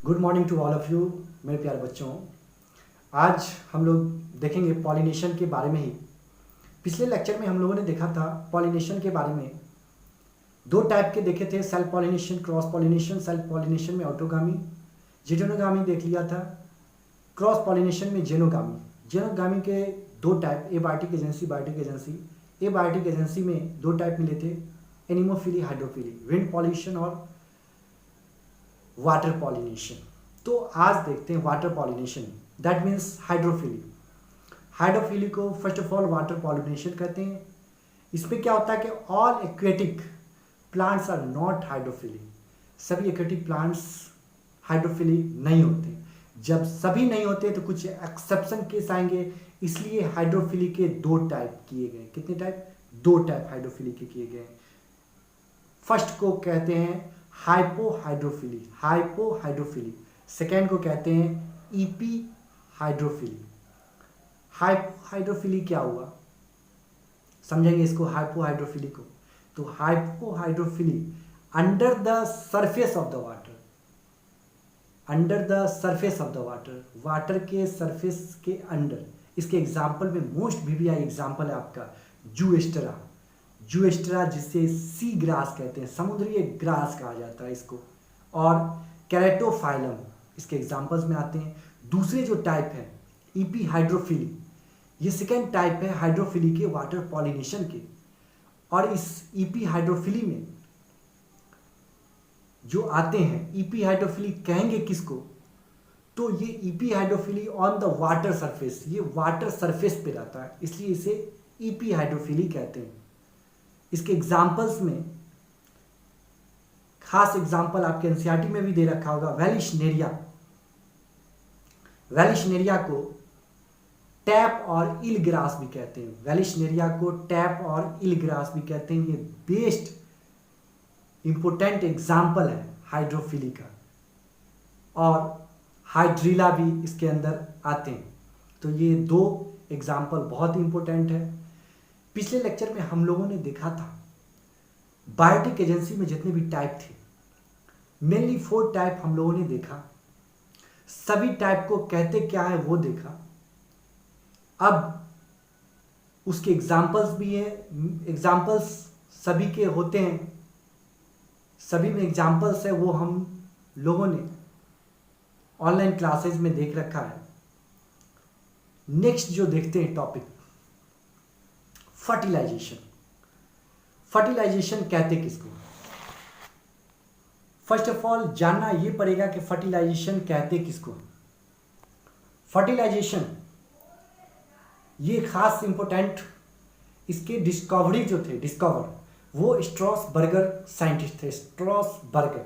Good morning to all of you मेरे प्यारे बच्चों। आज हम लोग देखेंगे पॉलिनेशन के बारे में ही। पिछले लेक्चर में हम लोगों ने देखा था पॉलिनेशन के बारे में। दो टाइप के देखे थे, self pollination, cross pollination. Self pollination में ऑटोगामी, जेनोगामी देख लिया था। क्रॉस पॉलिनेशन में जेनोगामी। जेनोगामी के दो type, abiotic agency, biotic agency. Abiotic agency में दो टाइप मिले थे, एनिमोफिली, हाइड्रोफिली, विंड पॉलिनेशन और वाटर पॉलिनेशन। तो आज देखते हैं water pollination, that means hydrophily. Hydrophily को first of all water pollination कहते हैं। इसमें क्या होता है कि all aquatic plants are not hydrophily. सभी एक्वेटिक प्लांट्स हाइड्रोफिली नहीं होते। जब सभी नहीं होते तो कुछ एक्सेप्शन केस आएंगे, इसलिए हाइड्रोफिली के दो टाइप किए गए। कितने टाइप? दो टाइप हाइड्रोफिली के किए गए। फर्स्ट को कहते हैं हाइपोहाइड्रोफिली, हाइपोहाइड्रोफिली। सेकेंड को कहते हैं ईपी हाइड्रोफिली। हाइपोहाइड्रोफिली क्या हुआ, समझेंगे इसको, हाइपोहाइड्रोफिली को। तो hypohydrophily under the surface of the water, under the surface of the water, water के सरफेस के अंडर। इसके एग्जाम्पल में मोस्ट वीवीआई एग्जाम्पल है आपका जूएस्टेरा। जूएस्टेरा जिसे सी ग्रास कहते हैं, समुद्री ग्रास कहा जाता है इसको। और कैरेटोफाइलम इसके एग्जाम्पल्स में आते हैं। दूसरे जो टाइप है ईपी हाइड्रोफिली, ये सेकेंड टाइप है हाइड्रोफिली के वाटर पॉलिनेशन के। और इस ईपी हाइड्रोफिली में जो आते हैं, ईपी हाइड्रोफिली कहेंगे किसको? तो ये EP hydrophily on the water surface, ये वाटर सरफेस पे रहता है, इसलिए इसे ईपी हाइड्रोफिली कहते हैं। इसके एग्जाम्पल्स में खास एग्जाम्पल आपके एनसीईआरटी में भी दे रखा होगा, वेलिशनेरिया। वेलिशनेरिया को टैप और इल ग्रास भी कहते हैं। वेलिशनेरिया को टैप और इल ग्रास भी कहते हैं। ये बेस्ट इंपोर्टेंट एग्जाम्पल है हाइड्रोफिली का। और हाइड्रीला भी इसके अंदर आते हैं। तो ये दो एग्जाम्पल बहुत इंपॉर्टेंट है। पिछले लेक्चर में हम लोगों ने देखा था बायोटिक एजेंसी में जितने भी टाइप थे, मेनली 4 टाइप हम लोगों ने देखा। सभी टाइप को कहते क्या है वो देखा। अब उसके एग्जाम्पल्स भी हैं, एग्जाम्पल्स सभी के होते हैं, सभी में एग्जाम्पल्स है, वो हम लोगों ने ऑनलाइन क्लासेस में देख रखा है। नेक्स्ट जो देखते हैं टॉपिक, फर्टिलाइजेशन। फर्टिलाइजेशन कहते किसको? फर्स्ट ऑफ ऑल जानना ये पड़ेगा कि फर्टिलाइजेशन कहते किसको। फर्टिलाइजेशन ये खास इंपॉर्टेंट, इसके डिस्कवरी जो थे, डिस्कवर वो स्ट्रॉसबर्गर साइंटिस्ट थे, स्ट्रॉसबर्गर।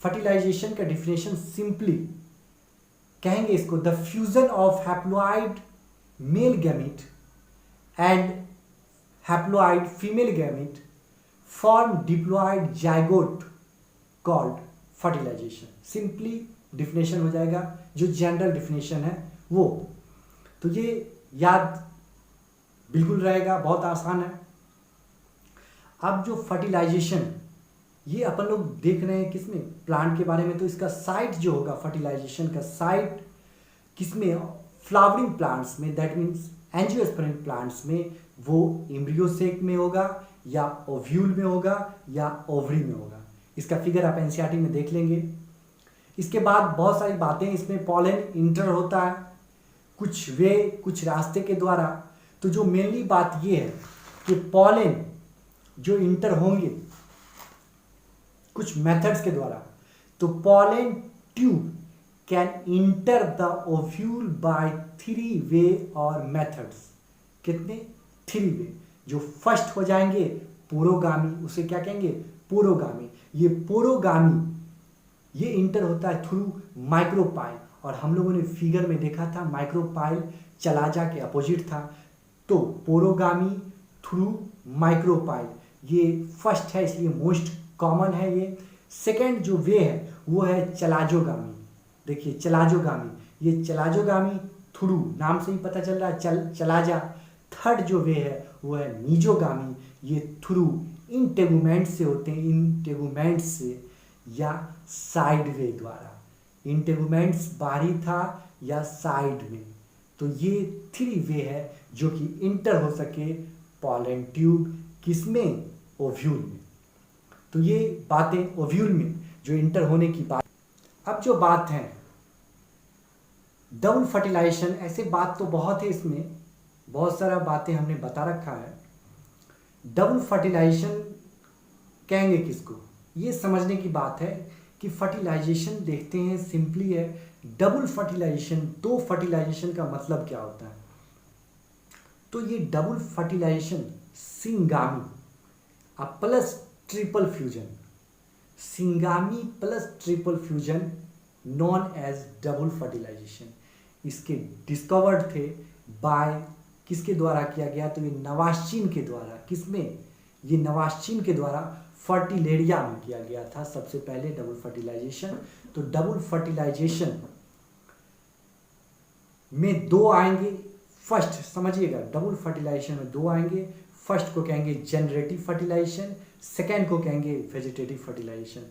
फर्टिलाइजेशन का डिफिनेशन सिंपली कहेंगे इसको, the fusion of haploid male gamete and haploid female gamete form diploid zygote called fertilisation. Simply definition हो जाएगा, जो जनरल डिफिनेशन है वो। तो ये याद बिल्कुल रहेगा, बहुत आसान है। अब जो फर्टिलाइजेशन ये अपन लोग देख रहे हैं किसमें, प्लांट के बारे में। तो इसका साइट जो होगा फर्टिलाइजेशन का साइट किसमें? फ्लावरिंग प्लांट्स में, दैट मीन्स एंजियोस्पर्म प्लांट्स में। वो एम्ब्रियो सेक में होगा या ओव्यूल में होगा या ओवरी में होगा। इसका फिगर आप एनसीईआरटी में देख लेंगे। इसके बाद बहुत सारी बातें इसमें, पॉलन इंटर होता है कुछ वे, कुछ रास्ते के द्वारा। तो जो मेनली बात ये है कि पॉलन जो इंटर होंगे कुछ मेथड्स के द्वारा। तो pollen tube can enter the ovule by 3 way और मेथड्स। कितने? 3 वे। जो फर्स्ट हो जाएंगे पुरोगामी, उसे क्या कहेंगे? पुरोगामी। ये पुरोगामी ये इंटर होता है थ्रू माइक्रोपाइल। और हम लोगों ने फिगर में देखा था माइक्रोपाइल चलाजा के अपोजिट था। तो पुरोगामी थ्रू माइक्रोपाइल ये फर्स्ट है, इसलिए मोस्ट कॉमन है ये। सेकेंड जो वे है वो है चलाजोगामी। देखिए चलाजोगामी, ये चलाजोगामी थ्रू, नाम से ही पता चल रहा है चलाजा। थर्ड जो वे है वो है मीजोगामी, ये थ्रू इंटेगुमेंट से होते हैं, इंटेगुमेंट से या साइड वे द्वारा। इंटेगुमेंट्स बाहरी था या साइड में। तो ये 3 वे है जो कि इंटर हो सके पॉलन ट्यूब किसमें, ओव्यूल में। तो ये बातें ओव्यूल में जो इंटर होने की बात। अब जो बात है डबल फर्टिलाइजेशन, ऐसे बात तो बहुत है, इसमें बहुत सारा बातें हमने बता रखा है। डबल फर्टिलाइजेशन कहेंगे किसको, ये समझने की बात है कि फर्टिलाइजेशन देखते हैं सिंपली है। डबल फर्टिलाइजेशन, 2 फर्टिलाइजेशन का मतलब क्या होता है। तो ये double fertilisation syngamy plus triple fusion, syngamy plus triple fusion known as double fertilisation. इसके डिस्कवर्ड थे बाय किसके द्वारा किया गया, तो ये नवाश्चिन के द्वारा। किसमें, ये नवाश्चिन के द्वारा फर्टिलेरिया में किया गया था सबसे पहले डबल फर्टिलाइजेशन। तो डबल फर्टिलाइजेशन में 2 आएंगे। फर्स्ट समझिएगा, डबल फर्टिलाइजेशन में 2 आएंगे। फर्स्ट को कहेंगे जनरेटिव फर्टिलाइजेशन, सेकेंड को कहेंगे वेजिटेटिव फर्टिलाइजेशन।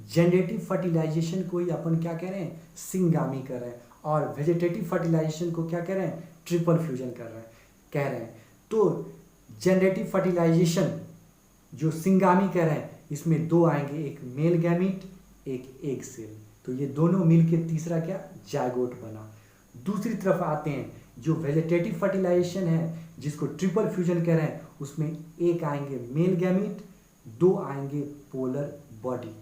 जनरेटिव फर्टिलाइजेशन को ही अपन क्या कह रहे हैं, सिंगामी कर रहे हैं, और वेजिटेटिव फर्टिलाइजेशन को क्या कह रहे हैं, ट्रिपल फ्यूजन कह रहे हैं। तो जनरेटिव फर्टिलाइजेशन जो सिंगामी कह रहे हैं, इसमें 2 आएंगे, एक मेल गैमीट, एक एग सेल। तो ये दोनों मिलके तीसरा क्या, जायगोट बना। दूसरी तरफ आते हैं जो वेजिटेटिव फर्टिलाइजेशन है जिसको ट्रिपल फ्यूजन कह रहे हैं, उसमें एक आएंगे मेल गैमीट, 2 आएंगे पोलर बॉडी,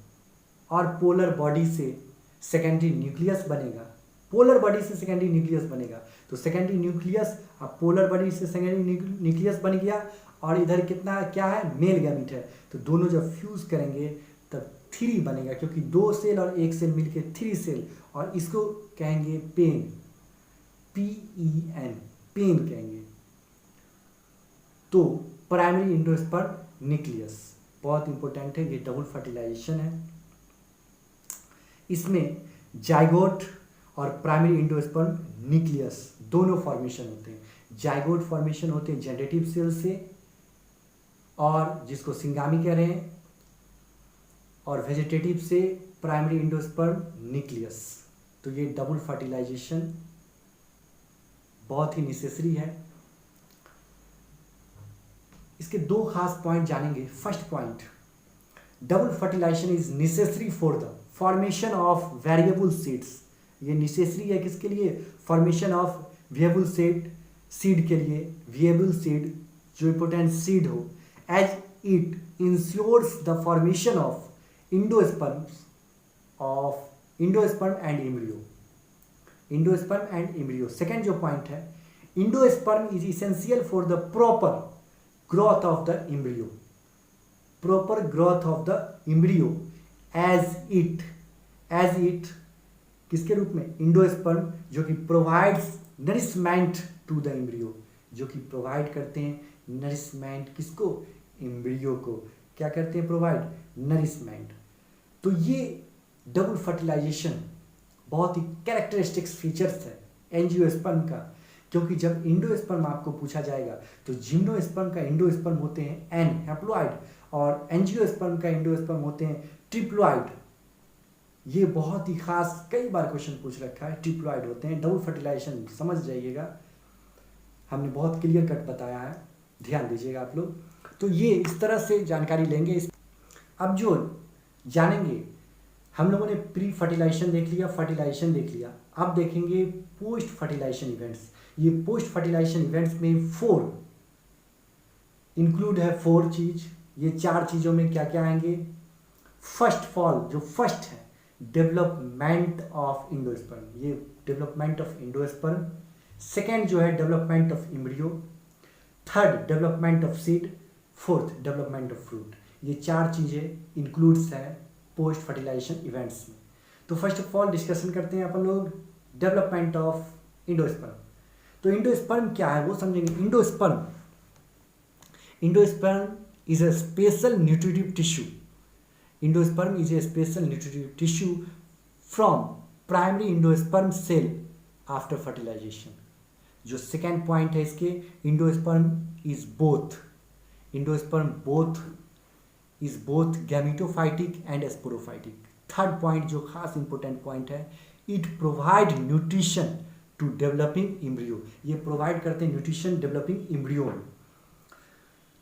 और पोलर बॉडी से सेकेंडरी न्यूक्लियस बनेगा। पोलर बॉडी से सेकेंडरी न्यूक्लियस बनेगा। तो सेकेंडरी न्यूक्लियस, अब पोलर बॉडी से सेकेंडरी न्यूक्लियस बन गया, और इधर कितना क्या है, मेल गैमीट है। तो दोनों जब फ्यूज करेंगे तब 3 बनेगा, क्योंकि 2 सेल और 1 सेल मिलके 3 सेल, और इसको कहेंगे पेन, PEN, पेन कहेंगे। तो प्राइमरी एंडोस्पर्म न्यूक्लियस बहुत इंपॉर्टेंट है, ये डबल फर्टिलाइजेशन है। इसमें जाइगोट और प्राइमरी एंडोस्पर्म न्यूक्लियस दोनों फॉर्मेशन होते हैं। जाइगोट फॉर्मेशन होते हैं जनरेटिव सेल से, और जिसको सिंगामी कह रहे हैं, और वेजिटेटिव से प्राइमरी एंडोस्पर्म न्यूक्लियस। तो ये डबल फर्टिलाइजेशन बहुत ही नेसेसरी है। इसके 2 खास पॉइंट जानेंगे। First point, double fertilisation is necessary for the formation of variable seeds. ये नेसेसरी है किसके लिए, फॉर्मेशन ऑफ वेरिएबल सीड के लिए। वेरिएबल सीड जो इंपोर्टेंट सीड हो, as it ensures the formation of endosperm and embryo. Endosperm and embryo. Second जो point है, endosperm is essential for the proper growth of the embryo. Proper growth of the embryo as it किसके रूप में, endosperm, जो कि provides nourishment to the embryo, जो कि provide करते हैं नरिशमेंट किसको, एम्ब्रियो को। क्या करते हैं, प्रोवाइड नरिशमेंट। तो ये डबल फर्टिलाइजेशन बहुत ही कैरेक्टरिस्टिक्स फीचर्स है एंजियोस्पर्म का, क्योंकि जब इंडोस्पर्म आपको पूछा जाएगा तो जिम्नोस्पर्म का इंडोस्पर्म होते हैं एन हैप्लॉइड, और एंजियोस्पर्म का इंडोस्पर्म होते हैं ट्रिप्लॉइड। ये बहुत ही खास, कई बार क्वेश्चन पूछ रखा है, ट्रिप्लॉइड होते हैं। डबल फर्टिलाइजेशन समझ जाइएगा, हमने बहुत क्लियर कट बताया है, ध्यान दीजिएगा आप लोग। तो ये इस तरह से जानकारी लेंगे। अब जो जानेंगे, हम लोगों ने प्री फर्टिलाइजेशन देख लिया, फर्टिलाइजेशन देख लिया, अब देखेंगे पोस्ट फर्टिलाइजेशन इवेंट्स। ये पोस्ट फर्टिलाइजेशन इवेंट्स में 4 इंक्लूड है, 4 चीज। ये 4 चीजों में क्या क्या आएंगे, फर्स्ट फॉल, जो फर्स्ट है डेवलपमेंट ऑफ इंडोस्पर्म, ये डेवलपमेंट ऑफ इंडोस्पर्म। सेकेंड जो है development of embryo, third development of seed, fourth development of fruit. ये 4 चीजें इंक्लूड्स है पोस्ट फर्टिलाइजेशन इवेंट्स में। तो फर्स्ट ऑफ ऑल डिस्कशन करते हैं अपन लोग डेवलपमेंट ऑफ इंडोस्पर्म। तो इंडोस्पर्म क्या है वो समझेंगे। Endosperm is a special nutritive tissue. Endosperm is a special nutritive tissue from primary endosperm cell after fertilisation. जो सेकेंड पॉइंट है इसके, endosperm is both, endosperm both is both gametophytic and sporophytic. Third point जो खास important point है, it provide nutrition to developing embryo, ये provide करते हैं nutrition developing embryo में।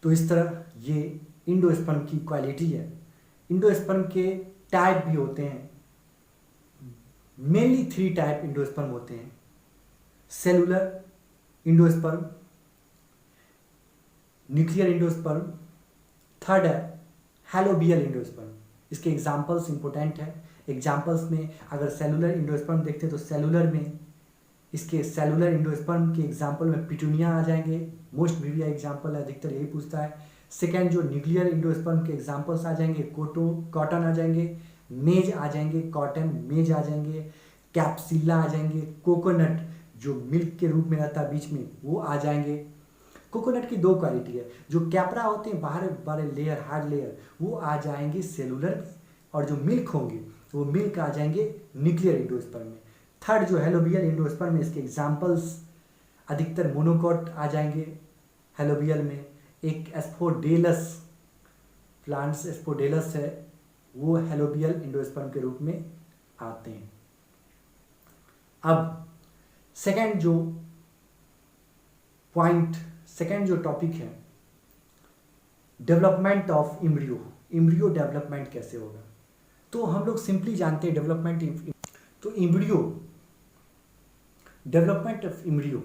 तो इस तरह ये इंडोस्पर्म की क्वालिटी है। इंडोस्पर्म के टाइप भी होते हैं, मेनली 3 टाइप इंडोस्पर्म होते हैं। Cellular endosperm, nuclear endosperm, third है हैलोबियल इंडोस्पर्म। इसके एग्जाम्पल्स इंपॉर्टेंट है। एग्जाम्पल्स में अगर सेलुलर इंडोस्पर्म देखते हैं तो सेलुलर में इसके सेलुलर इंडोस्पर्म के एग्जाम्पल में पिटूनिया आ जाएंगे, मोस्ट वीविया एग्जाम्पल है, अधिकतर यही पूछता है। सेकेंड जो न्यूक्लियर इंडोस्पर्म के एग्जाम्पल्स आ जाएंगे, कॉटन आ जाएंगे, मेज आ जाएंगे, कॉटन मेज आ जाएंगे, कैप्सिला आ जाएंगे, कोकोनट जो मिल्क के रूप में रहता है बीच में वो आ जाएंगे। कोकोनट की 2 क्वालिटी है, जो कैपरा होते हैं बाहर बड़े लेयर हार्ड लेयर वो आ जाएंगे सेलुलर, और जो मिल्क होंगे वो मिल्क आ जाएंगे न्यूक्लियर इंडोस्पर्म में। थर्ड जो हेलोबियल इंडोस्पर्म में इसके एग्जाम्पल्स अधिकतर मोनोकॉट आ जाएंगे हेलोबियल में। एक एस्पोडेलस प्लांट्स एस्पोडेलस है वो हेलोबियल इंडोस्पर्म के रूप में आते हैं। अब सेकंड जो टॉपिक है development of embryo, embryo development कैसे होगा। तो हम लोग सिंपली जानते हैं डेवलपमेंट, तो इम्ब्रियो डेवलपमेंट ऑफ इम्ब्रियो,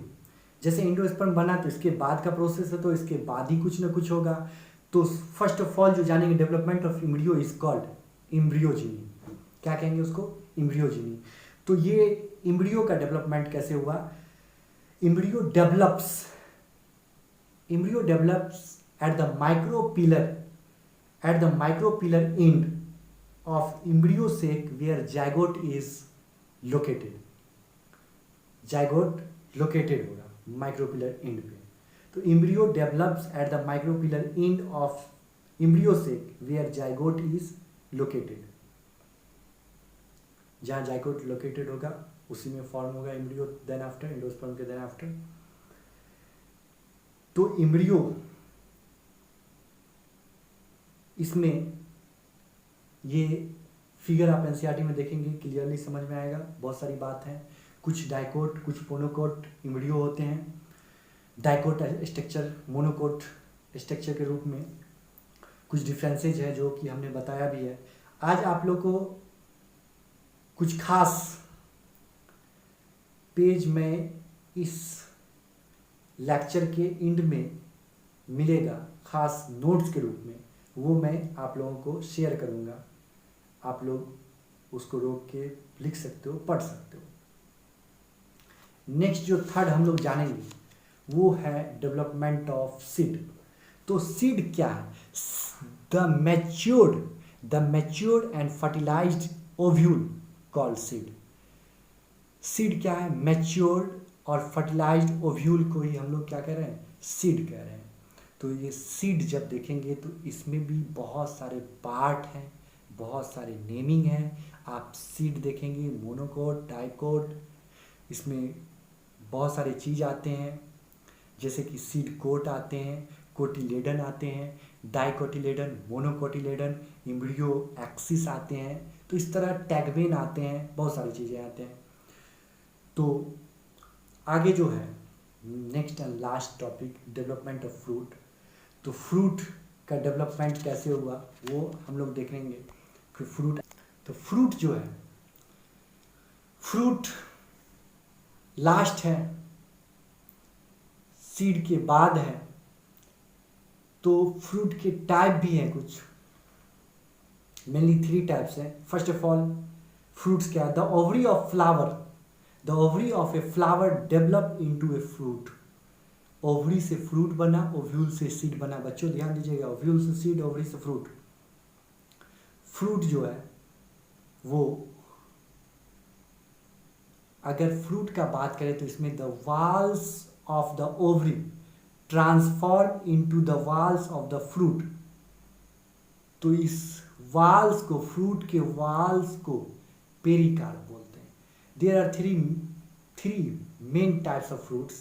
जैसे इंडोस्पर्म बना तो इसके बाद का प्रोसेस है, तो इसके बाद ही कुछ ना कुछ होगा। तो फर्स्ट ऑफ ऑल जो जानेंगे development of embryo is called embryogeny. क्या कहेंगे उसको? इम्ब्रियोजेनी। तो ये इम्ब्रियो का डेवलपमेंट कैसे हुआ? Embryo develops at the micropylar end of embryo sac where zygote is located. Zygote located होगा माइक्रोपिलर एंड पे। तो embryo develops at the micropylar end of embryo sac where zygote is located. जहां zygote located होगा उसी में form होगा embryo then after, endosperm के then after. तो इम्ब्रियो इसमें ये फिगर आप एनसीईआरटी में देखेंगे, क्लियरली समझ में आएगा। बहुत सारी बात है, कुछ डाइकोट कुछ मोनोकोट इम्ब्रियो होते हैं। डाइकोट स्ट्रक्चर मोनोकोट स्ट्रक्चर के रूप में कुछ डिफरेंसेज है जो कि हमने बताया भी है। आज आप लोग को कुछ खास पेज में इस लेक्चर के एंड में मिलेगा खास नोट्स के रूप में, वो मैं आप लोगों को शेयर करूंगा। आप लोग उसको रोक के लिख सकते हो, पढ़ सकते हो। नेक्स्ट जो थर्ड हम लोग जानेंगे वो है डेवलपमेंट ऑफ सीड। तो सीड क्या है? The matured and fertilised ovule called seed. Seed क्या है? मैच्योर्ड और फर्टिलाइज्ड ओव्यूल को ही हम लोग क्या कह रहे हैं? सीड कह रहे हैं। तो ये सीड जब देखेंगे तो इसमें भी बहुत सारे पार्ट हैं, बहुत सारे नेमिंग हैं। आप सीड देखेंगे मोनोकोट, डाइकोट, इसमें बहुत सारे चीज़ आते हैं, जैसे कि सीड कोट आते हैं, कोटिलेडन आते हैं, डाइकोटिलेडन, मोनोकोटिलेडन, इम्ब्रियो एक्सिस आते हैं। तो इस तरह टैगमेन आते हैं, बहुत सारी चीज़ें आते हैं। तो आगे जो है next and last topic development of fruit. तो फ्रूट का डेवलपमेंट कैसे हुआ वो हम लोग देखेंगे। फिर फ्रूट जो है, फ्रूट लास्ट है, सीड के बाद है। तो फ्रूट के टाइप भी हैं कुछ, मेनली 3 टाइप्स हैं। फर्स्ट ऑफ ऑल फ्रूट्स क्या है? The ovary of flower, the ovary of a flower develop into a fruit. Ovary से फ्रूट बना, ओव्यूल से सीड बना। बच्चों ध्यान दीजिएगा, ओव्यूल से सीड, ओवरी से फ्रूट। फ्रूट जो है वो, अगर फ्रूट का बात करें तो इसमें the walls of the ovary transform into the walls of the fruit. तो इस वाल्स को, फ्रूट के वाल्स को पेरिकार्प बोलते हैं। There are three main types of fruits,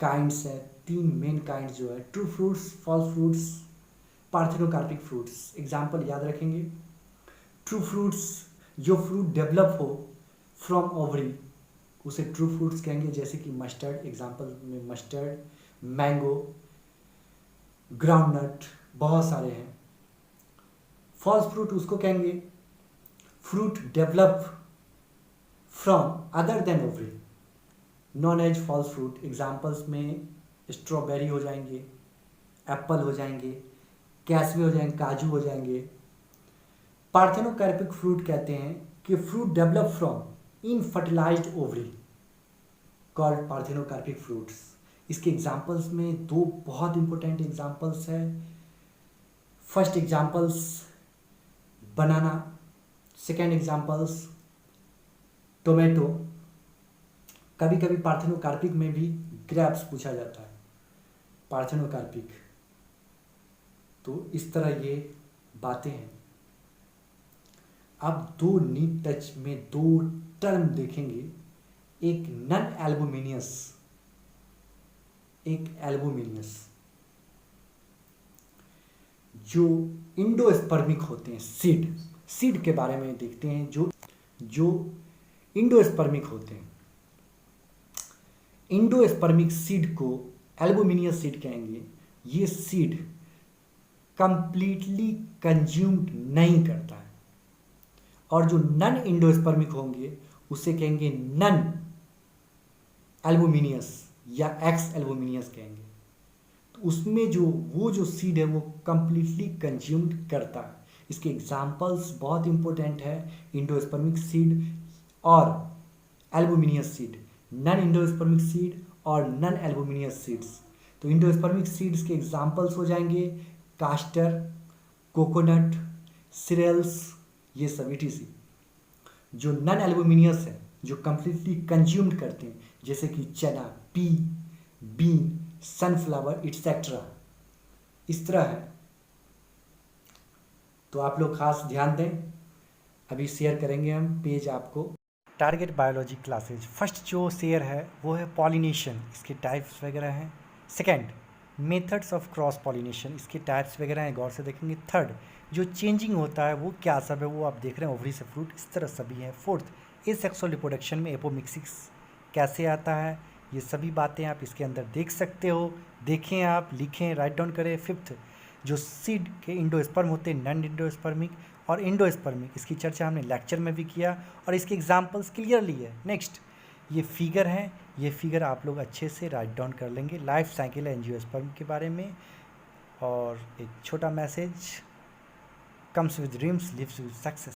kinds है, 3 मेन काइंड्स जो है, true fruits, false fruits, parthenocarpic fruits. Example याद रखेंगे। ट्रू फ्रूट्स जो फ्रूट डेवलप हो, फ्रॉम ओवरी उसे ट्रू फ्रूट्स कहेंगे, जैसे कि मस्टर्ड, एग्जांपल में मस्टर्ड, मैंगो, ग्राउंडनट, बहुत सारे हैं। फॉल्स फ्रूट उसको कहेंगे fruit develop from other than ovary, known as false fruit. Examples में स्ट्रॉबेरी हो जाएंगे, एप्पल हो जाएंगे, कैसवे हो जाएंगे, काजू हो जाएंगे। पार्थेनोकार्पिक फ्रूट कहते हैं कि fruit develop from unfertilized ovary called parthenocarpic fruits. इसके एग्जांपल्स में दो बहुत इंपॉर्टेंट एग्जांपल्स हैं। First examples banana, second examples tomato. कभी कभी पार्थेनोकार्पिक में भी ग्रेप्स पूछा जाता है, पार्थेनोकार्पिक। तो इस तरह ये बातें हैं। अब दो नीट टच में दो टर्म देखेंगे, एक नन एल्बुमिनियस, एक एल्बुमिनियस। जो इंडोस्पर्मिक होते हैं, सीड के बारे में देखते हैं। जो इंडोस्पर्मिक होते हैं, इंडोस्पर्मिक सीड को एल्बुमिनियस सीड कहेंगे। ये सीड कंप्लीटली कंज्यूम्ड नहीं करता है। और जो नन इंडोस्पर्मिक होंगे उसे कहेंगे नन एल्बुमिनियस या एक्स एल्बुमिनियस कहेंगे। तो उसमें जो सीड है वो कंप्लीटली कंज्यूम्ड करता है। इसके एग्जांपल्स बहुत इंपॉर्टेंट है, इंडोस्पर्मिक सीड और albuminous seed, non endospermic seed और नन एल्बुमिनियस सीड्स। तो इंडोस्पर्मिक सीड्स के एग्जांपल्स हो जाएंगे कास्टर, कोकोनट, सीरियल्स, ये सब etc। जो नन एल्बुमिनियस है, जो कंप्लीटली कंज्यूम्ड करते हैं, जैसे कि चना, पी, बीन, सनफ्लावर एटसेट्रा, इस तरह है। तो आप लोग खास ध्यान दें। अभी शेयर करेंगे हम पेज आपको। Target biology classes. फर्स्ट जो शेयर है वो है पॉलिनेशन, इसके टाइप्स वगैरह हैं। Second methods of cross pollination, इसके टाइप्स वगैरह हैं, गौर से देखेंगे। थर्ड जो चेंजिंग होता है वो क्या सब है, वो आप देख रहे हैं, ओवरी से फ्रूट, इस तरह सभी हैं। फोर्थ एसेक्सुअल रिप्रोडक्शन में एपोमिक्सिस कैसे आता है, ये सभी बातें आप इसके अंदर देख सकते हो। देखें, आप लिखें, राइट डाउन करें। फिफ्थ जो सीड के इंडोस्पर्म होते हैं, नन इंडोस्पर्मिक और इंडोस्पर्मिक, इसकी चर्चा हमने लेक्चर में भी किया और इसके एग्जांपल्स क्लियरली है। नेक्स्ट ये फिगर है, ये फिगर आप लोग अच्छे से राइट डाउन कर लेंगे, लाइफ साइकिल एंजियोस्पर्म के बारे में। और एक छोटा message, comes with dreams lives with success.